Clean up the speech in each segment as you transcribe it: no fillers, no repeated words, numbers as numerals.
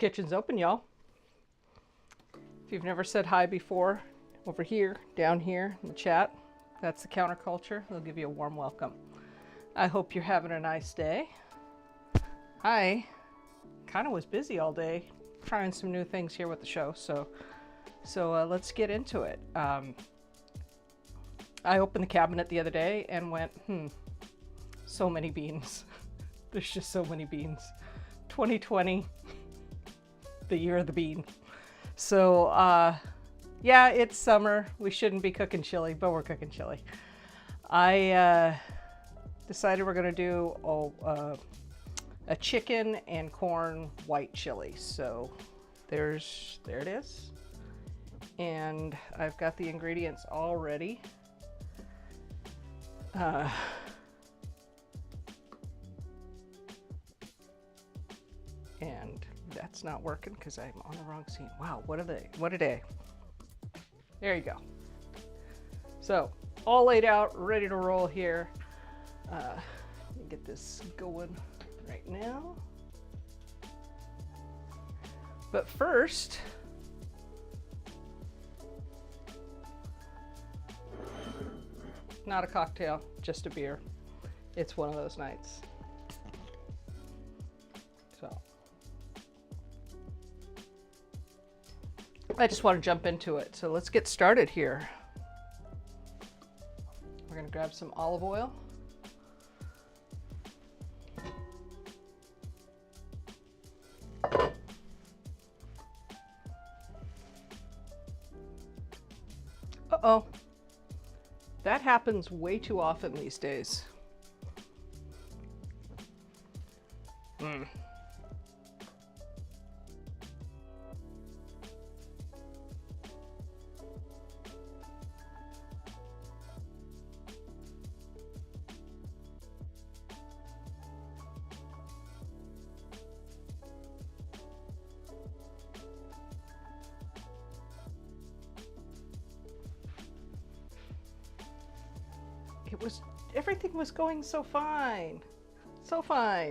Kitchen's open, y'all. If you've never said hi before, over here, down here in the chat, that's the counterculture. They'll give you a warm welcome. I hope you're having a nice day. I kind of was busy all day trying some new things here with the show, so let's get into it. I opened the cabinet the other day and went, so many beans. There's just so many beans. 2020, the year of the bean. So, yeah, it's summer. We shouldn't be cooking chili, but we're cooking chili. I decided we're gonna do a chicken and corn white chili. So there it is. And I've got the ingredients all ready. And that's not working because I'm on the wrong scene. Wow, what a day. There you go. So, all laid out, ready to roll here. Let me get this going right now. But first, not a cocktail, just a beer. It's one of those nights. So, I just want to jump into it. So let's get started here. We're going to grab some olive oil. Uh-oh. That happens way too often these days. Everything was going so fine,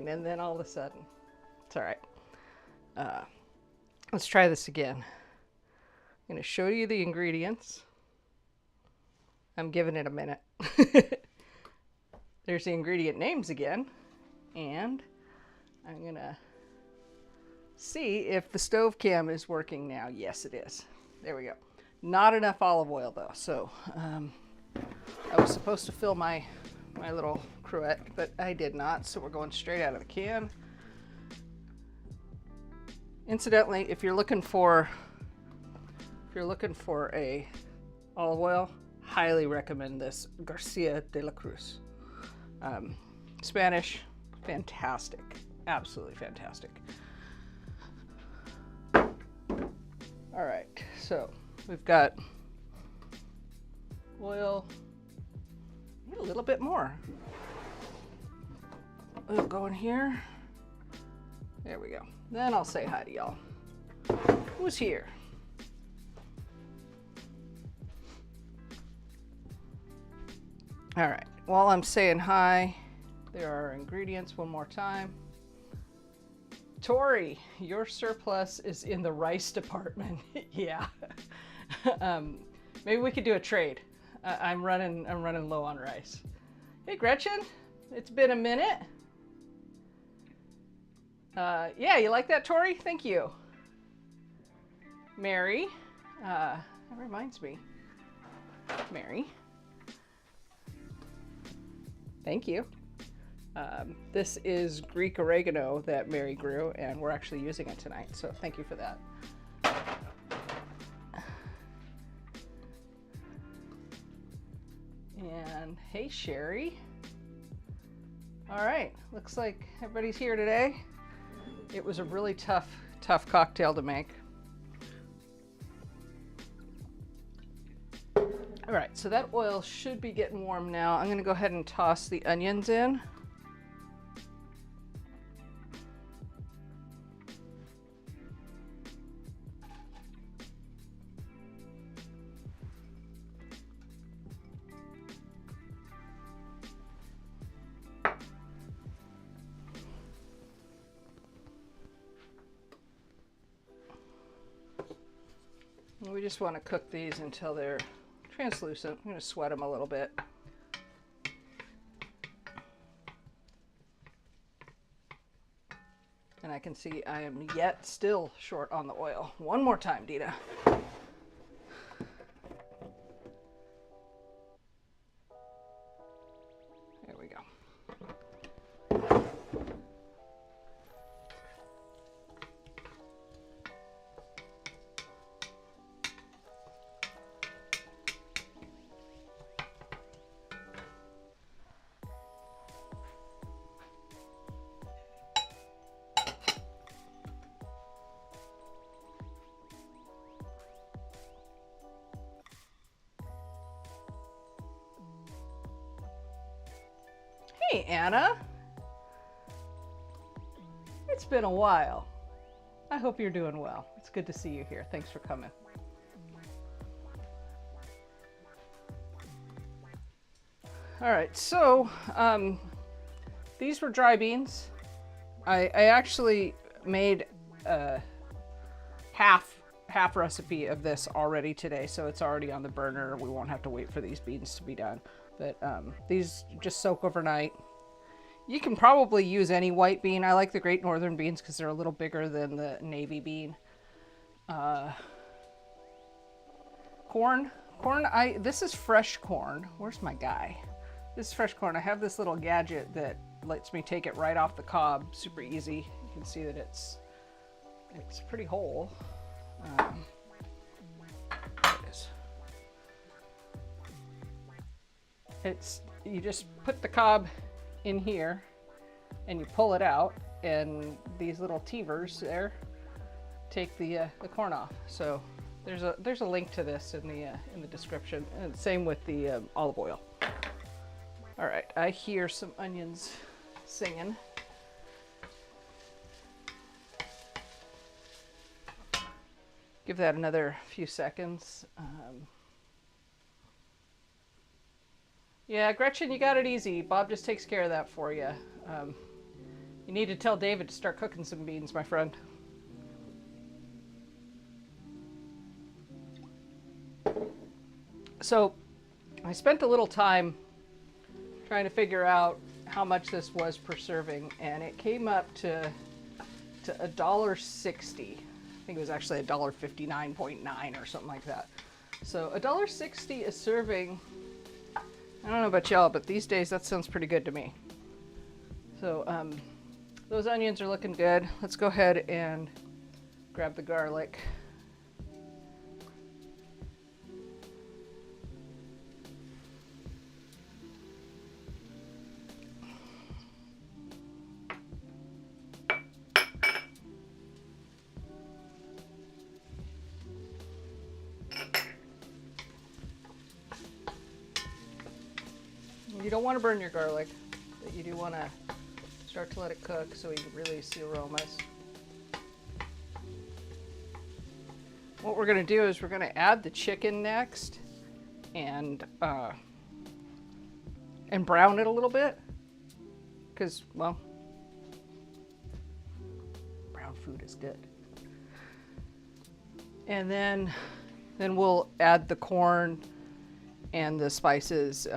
and then all of a sudden, it's all right. Let's try this again. I'm going to show you the ingredients. I'm giving it a minute. There's the ingredient names again, and I'm going to see if the stove cam is working now. Yes, it is. There we go. Not enough olive oil though, so I was supposed to fill my little cruet, but I did not, so we're going straight out of the can. Incidentally, if you're looking for a olive oil, highly recommend this Garcia de la Cruz. Spanish, fantastic, absolutely fantastic. All right, so we've got oil. Need a little bit more. We'll go in here. There we go. Then I'll say hi to y'all. Who's here? All right. While I'm saying hi, there are ingredients one more time. Tori, your surplus is in the rice department. Yeah. Maybe we could do a trade. I'm running low on rice. Hey Gretchen, it's been a minute. Yeah, you like that, Tori? Thank you. Mary, that reminds me. Mary, thank you. This is Greek oregano that Mary grew, and we're actually using it tonight, so thank you for that. And hey, Sherry. All right, looks like everybody's here today. It was a really tough cocktail to make. All right, so that oil should be getting warm now. I'm gonna go ahead and toss the onions in. we just want to cook these until they're translucent. I'm going to sweat them a little bit. And I can see I am yet still short on the oil. One more time, Dina. There we go. Hey, Anna. It's been a while. I hope you're doing well. It's good to see you here. Thanks for coming. All right, so these were dry beans. I actually made a half recipe of this already today, so it's already on the burner. We won't have to wait for these beans to be done. But these just soak overnight. You can probably use any white bean. I like the Great Northern beans because they're a little bigger than the navy bean. Corn, this is fresh corn. Where's my guy? This is fresh corn. I have this little gadget that lets me take it right off the cob. Super easy. You can see that it's pretty whole. There it is. You just put the cob in here and you pull it out, and these little teavers there take the corn off. So there's a link to this in the description, and same with the olive oil. All right, I hear some onions singing. Give that another few seconds. Yeah, Gretchen, you got it easy. Bob just takes care of that for you. You need to tell David to start cooking some beans, my friend. So I spent a little time trying to figure out how much this was per serving, and it came up to $1.60. I think it was actually $1.59.9 or something like that. So $1.60 a serving. I don't know about y'all, but these days that sounds pretty good to me. So those onions are looking good. Let's go ahead and grab the garlic. You don't want to burn your garlic, but you do want to start to let it cook so you can release the aromas. What we're going to do is we're going to add the chicken next and brown it a little bit because, well, brown food is good. And then we'll add the corn and the spices,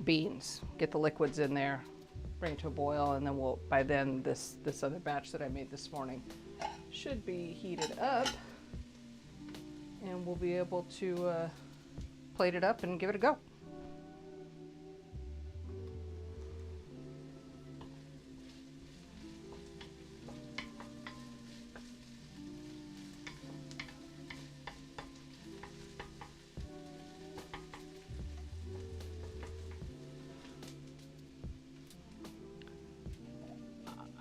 beans, get the liquids in there, bring it to a boil, and then by then this other batch that I made this morning should be heated up, and we'll be able to plate it up and give it a go.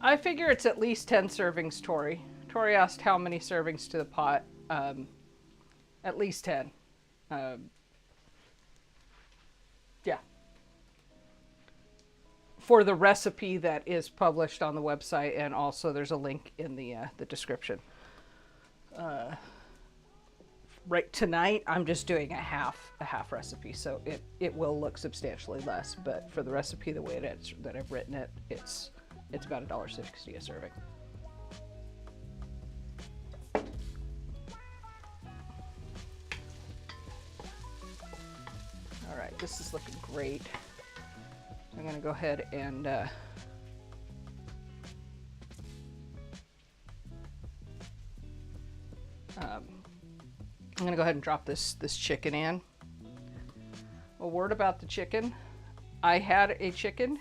I figure it's at least 10 servings, Tori. Tori asked how many servings to the pot. At least 10. Yeah. For the recipe that is published on the website, and also there's a link in the description. Right tonight, I'm just doing a half recipe, so it will look substantially less. But for the recipe, the way that I've written it, it's about $1.60 a serving. this is looking great. I'm gonna go ahead and I'm gonna go ahead and drop this chicken in. A word about the chicken. I had a chicken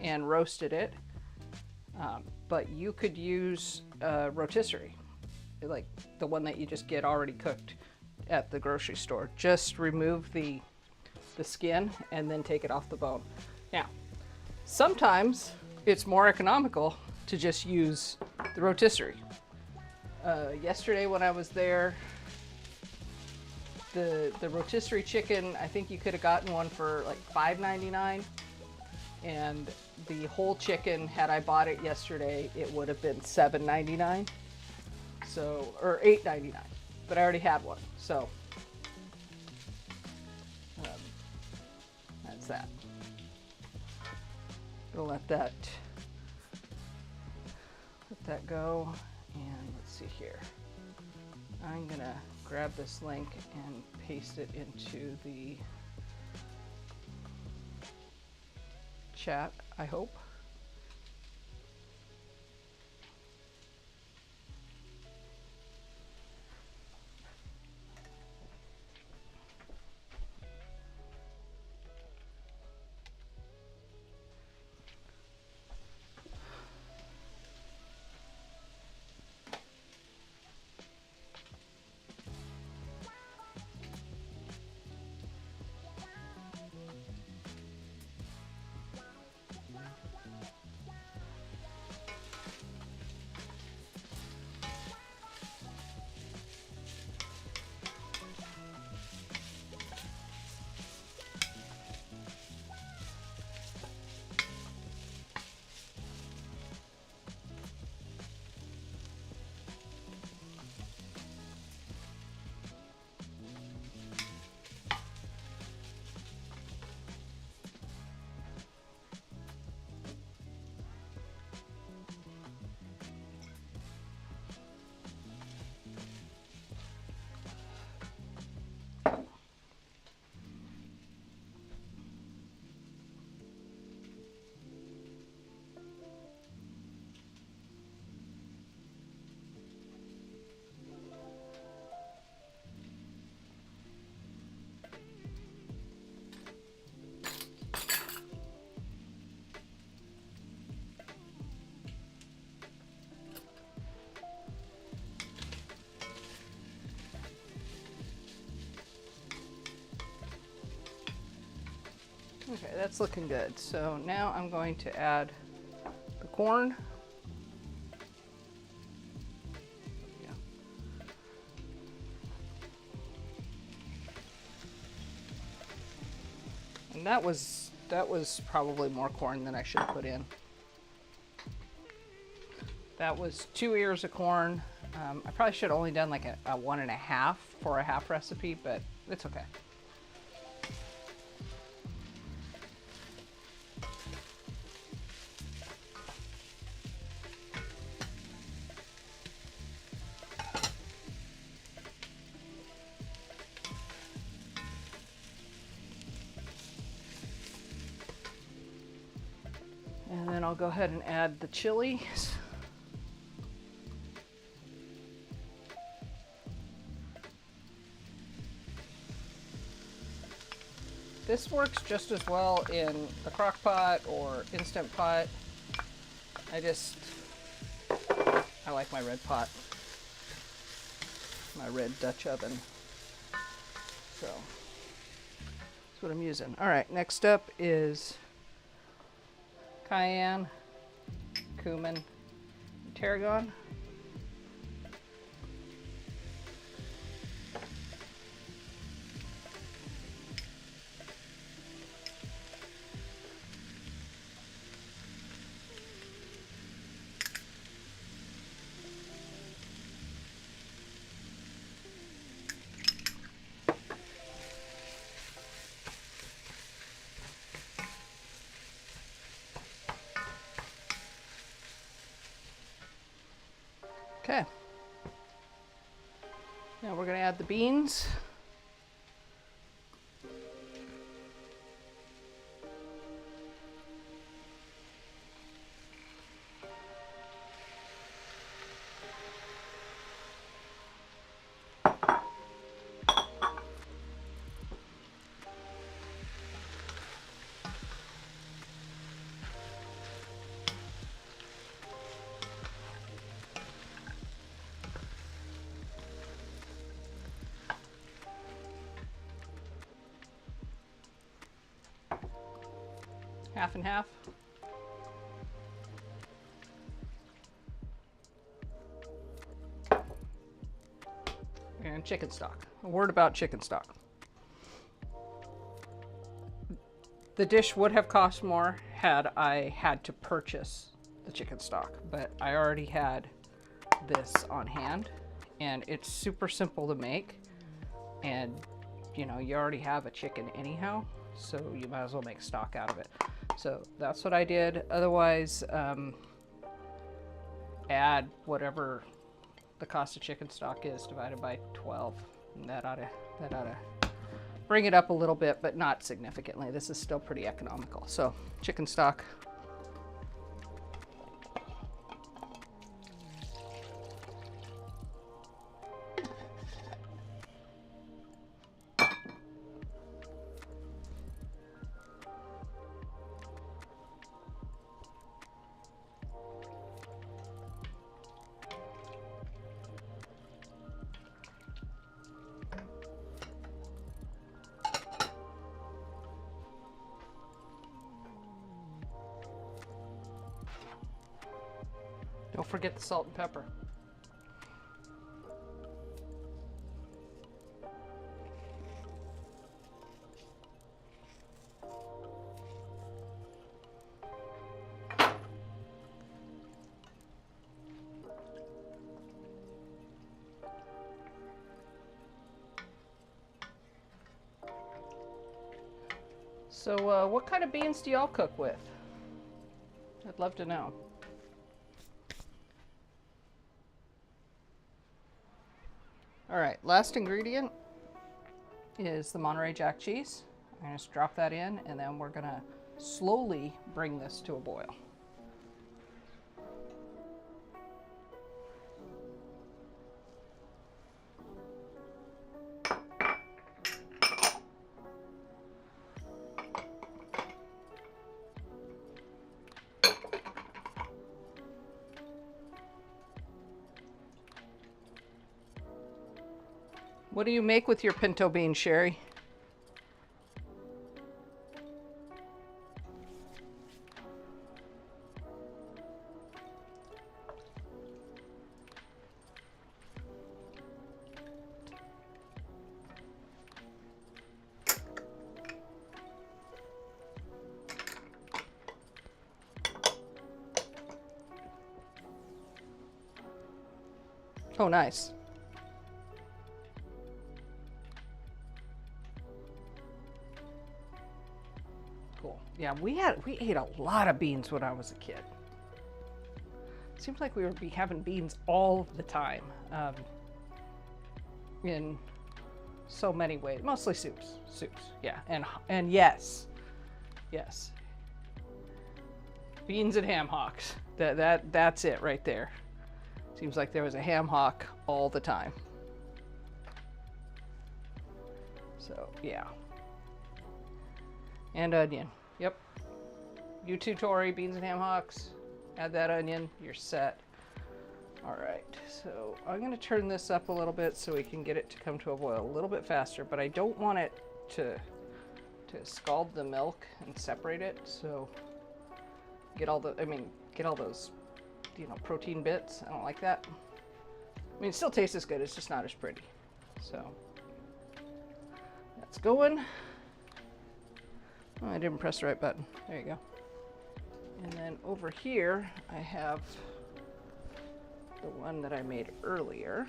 and roasted it, but you could use rotisserie, like the one that you just get already cooked at the grocery store. Just remove the skin and then take it off the bone. Now, sometimes it's more economical to just use the rotisserie. Yesterday when I was there, the rotisserie chicken, I think you could have gotten one for like $5.99, and the whole chicken, had I bought it yesterday, it would have been $7.99, so, or $8.99, but I already had one, so that's that. Gonna let that go, and let's see here. I'm gonna grab this link and paste it into the chat, I hope. Okay, that's looking good. So now I'm going to add the corn. Yeah. And that was probably more corn than I should have put in. That was 2 ears of corn. I probably should have only done like a 1.5 for a half recipe, but it's okay. And then I'll go ahead and add the chilies. This works just as well in the crock pot or Instant Pot. I like my red pot, my red Dutch oven. So that's what I'm using. All right, next up is cayenne, cumin, and tarragon. Okay. Now we're going to add the beans. half and half. And chicken stock. A word about chicken stock. The dish would have cost more had I had to purchase the chicken stock, but I already had this on hand, and it's super simple to make, and you know, you already have a chicken anyhow, so you might as well make stock out of it. So that's what I did. Otherwise, add whatever the cost of chicken stock is divided by 12, and that ought to bring it up a little bit, but not significantly. This is still pretty economical. So chicken stock. Don't forget the salt and pepper. So what kind of beans do y'all cook with? I'd love to know. All right, last ingredient is the Monterey Jack cheese. I'm gonna just drop that in, and then we're gonna slowly bring this to a boil. What do you make with your pinto beans, Sherry? Oh, nice. Cool. Yeah, we ate a lot of beans when I was a kid. Seems like we would be having beans all the time, in so many ways. Mostly soups, yeah, and yes, beans and ham hocks. That's it right there. Seems like there was a ham hock all the time. So yeah. And onion. Yep. You too, Tori. Beans and ham hocks. Add that onion. You're set. All right. So I'm going to turn this up a little bit so we can get it to come to a boil a little bit faster, but I don't want it to scald the milk and separate it. So get all those, you know, protein bits. I don't like that. I mean, it still tastes as good. It's just not as pretty. So that's going. Oh, I didn't press the right button. There you go. And then over here, I have the one that I made earlier.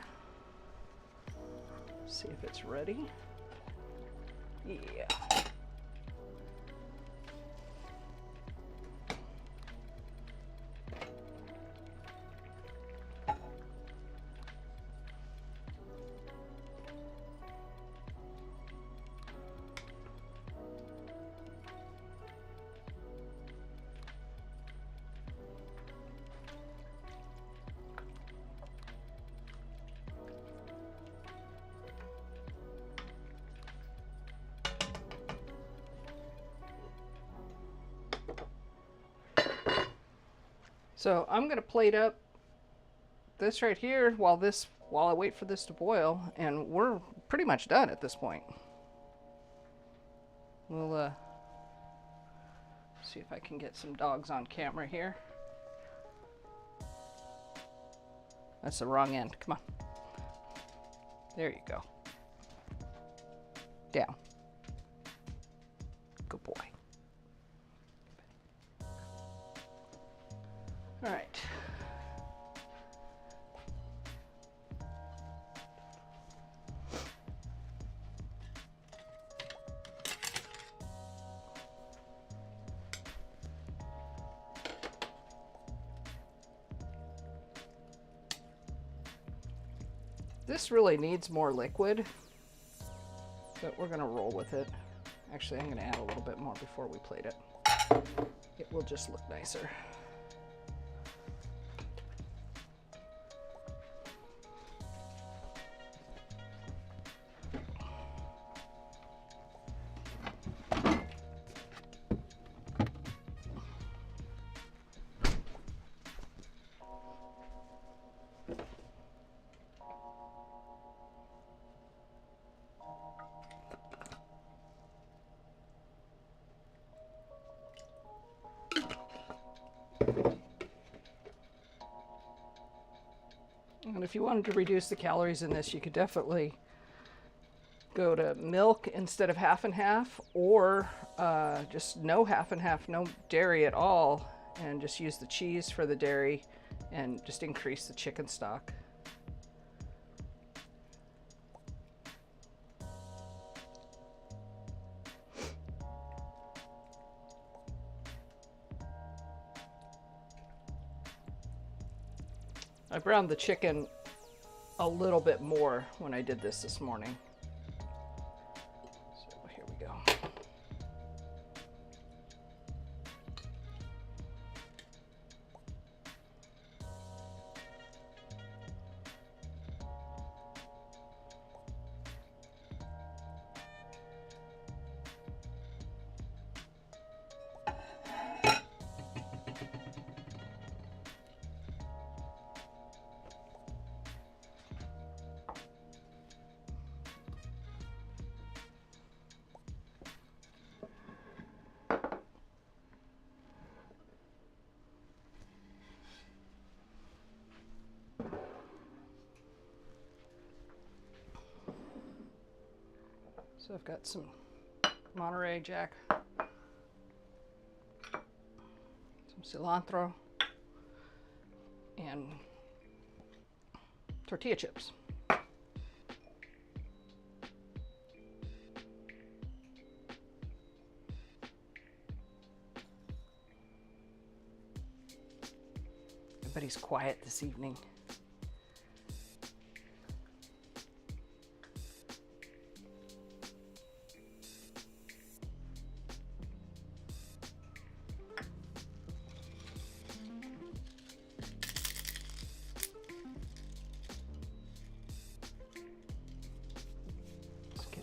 See if it's ready. Yeah. So I'm gonna plate up this right here while I wait for this to boil, and we're pretty much done at this point. We'll See if I can get some dogs on camera here. That's the wrong end. Come on. There you go. Down. Good boy. All right. This really needs more liquid, but we're gonna roll with it. Actually, I'm gonna add a little bit more before we plate it. It will just look nicer. And if you wanted to reduce the calories in this, you could definitely go to milk instead of half and half, or just no half and half, no dairy at all, and just use the cheese for the dairy and just increase the chicken stock. I browned the chicken a little bit more when I did this morning. So here we go. So I've got some Monterey Jack, some cilantro, and tortilla chips. Everybody's quiet this evening.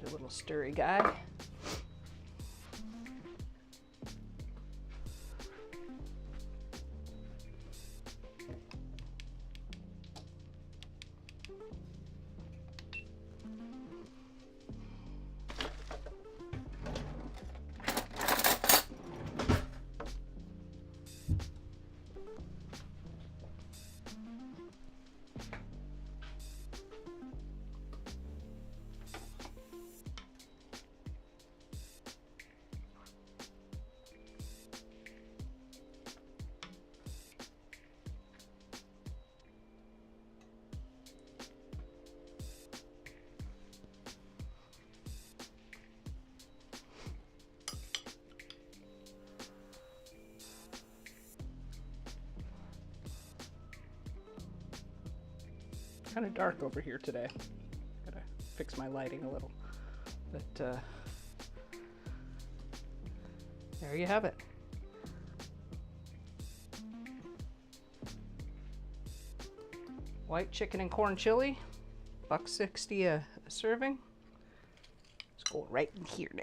A little stirry guy. Kind of dark over here today. Gotta fix my lighting a little. But there you have it. White chicken and corn chili, $1.60 a serving. Let's go right in here now.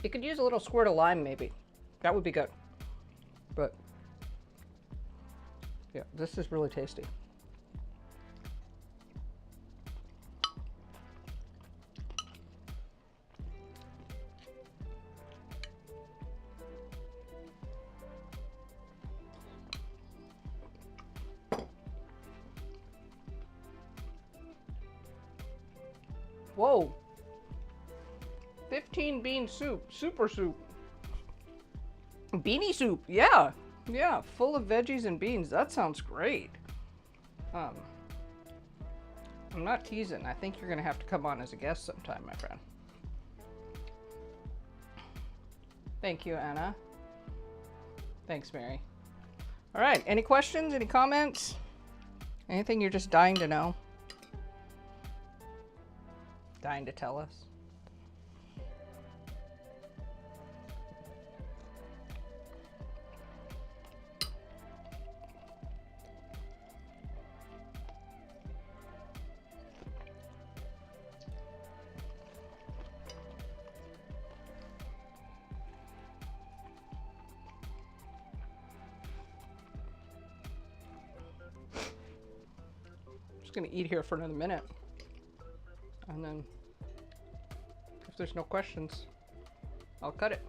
You could use a little squirt of lime maybe. That would be good. But yeah, this is really tasty. Whoa. 15 bean soup, super soup. Beanie soup, yeah. Yeah, full of veggies and beans. That sounds great. I'm not teasing. I think you're gonna have to come on as a guest sometime, my friend. Thank you, Anna. Thanks, Mary. All right, any questions, any comments? Anything you're just dying to know? Dying to tell us? Just gonna eat here for another minute, and then if there's no questions, I'll cut it.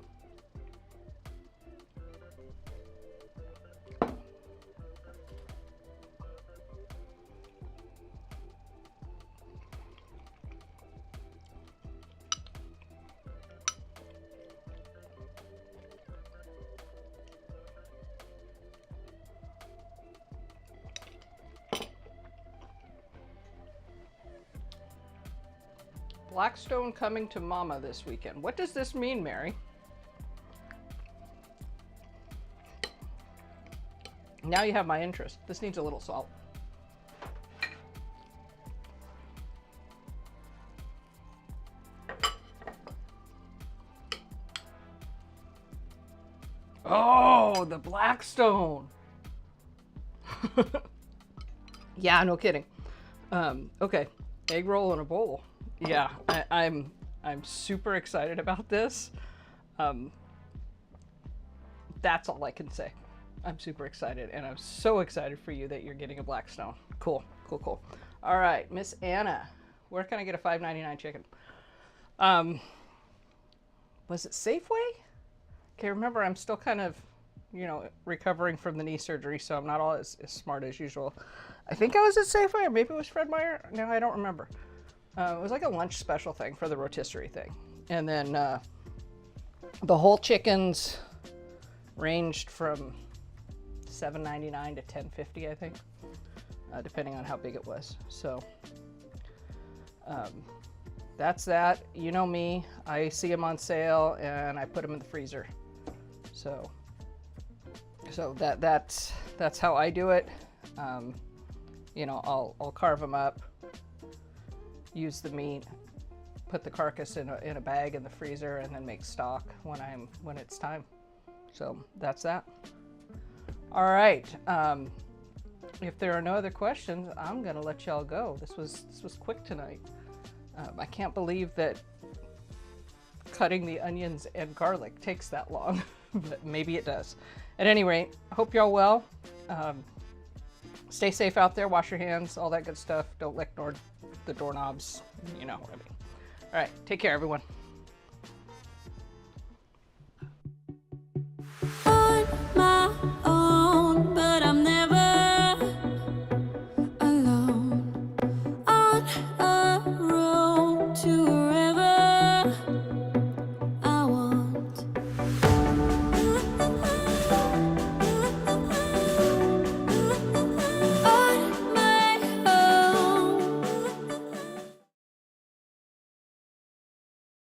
Blackstone coming to Mama this weekend. What does this mean, Mary? Now you have my interest. This needs a little salt. Oh, the Blackstone. Yeah, no kidding. Okay, egg roll in a bowl. Yeah, I'm super excited about this. That's all I can say. I'm super excited, and I'm so excited for you that you're getting a Blackstone. Cool, cool, cool. All right, Miss Anna, where can I get a $5.99 chicken? Was it Safeway? Okay, remember, I'm still kind of, you know, recovering from the knee surgery, so I'm not all as smart as usual. I think I was at Safeway, or maybe it was Fred Meyer. No, I don't remember. It was like a lunch special thing for the rotisserie thing. And then the whole chickens ranged from $7.99 to $10.50, I think, depending on how big it was. So that's that. You know me, I see them on sale and I put them in the freezer. So that's how I do it. You know, I'll carve them up, use the meat, put the carcass in a bag in the freezer, and then make stock when it's time. So that's that. All right. If there are no other questions, I'm gonna let y'all go. This was quick tonight. I can't believe that cutting the onions and garlic takes that long, but maybe it does. At any rate, I hope y'all well. Stay safe out there, wash your hands, all that good stuff. Don't lick the doorknobs, you know what I mean. All right, take care, everyone. On my own, but I'm never alone. On